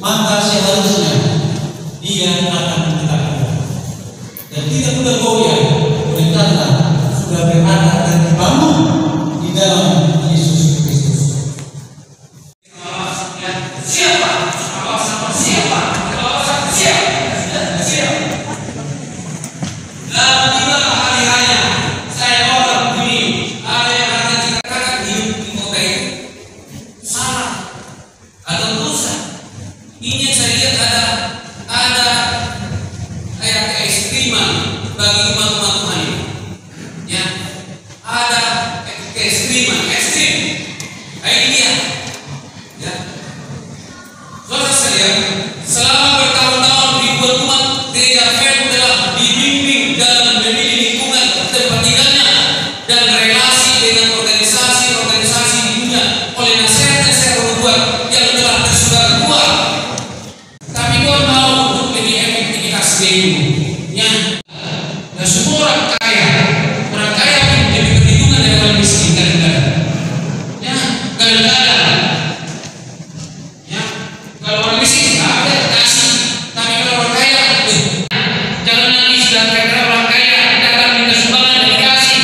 maka seharusnya dia akan ditetapkan dan tidak mudah goyah oleh karena sudah berada dan dibangun di dalam Yesus Kristus. Siapa? Lalu di mana hari raya? Saya orang begini, ada yang akan dikatakan hidup di kota ini salah atau dosa. Ini yang saya lihat ada kayak keekstriman bagi umat-umat Tuhan ini. Ya, ada keekstriman, ekstrim. Ini dia. Ya, saudara sekalian, selama bertahun-tahun ribuan umat gereja Advent telah dibimbing dalam memilih lingkungan tempat tinggalnya dan relasi dengan organisasi-organisasi di dunia oleh nasihat-nasihat nubuat yang telah tersebar luas. Tapi Tuhan mau untuk lebih efektivitas dulu. Ya, dan semua orang kaya pun lebih perlindungan dari orang miskin kadang-kadang. Ya, kadang-kadang. Ya, kalau orang miskin nggak ada kasih, tapi kalau orang kaya, jangan nangis dan karena orang kaya datang minta sumbangan dan dikasih.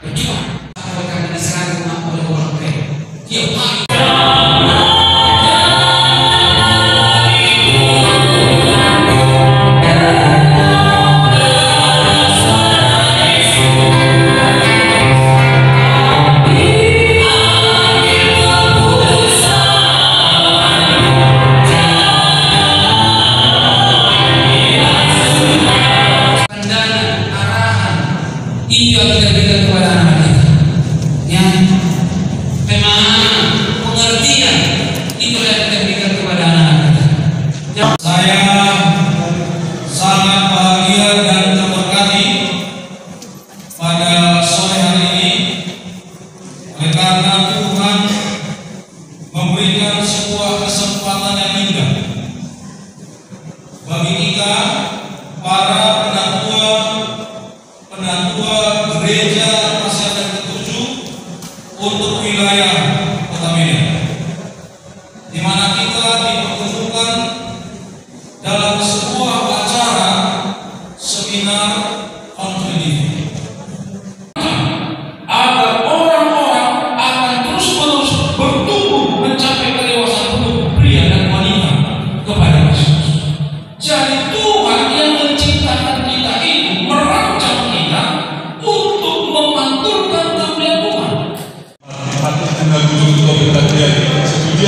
Percuma kalau kami diserang oleh orang kaya. Tiap hari. Itu yang kita berikan kepada anak kita. Ya, pemahaman, pengertian, itu yang kita berikan kepada anak kita. Ya. Saya sangat bahagia dan terberkati pada sore hari ini oleh karena Tuhan memberikan sebuah kesempatan yang indah bagi kita para penatua gereja masyarakat ke-7 untuk wilayah Kota Medan, di mana kita dipertemukan dalam sebuah acara seminar kontribusi agar orang-orang akan terus-menerus bertumbuh mencapai kedewasaan penuh pria dan wanita kepada Yesus. Jadi Tuhan yang menciptakan kita itu merancang kita untuk memantulkan kemuliaan Tuhan. Hati dengan duduk-duduk kita setuju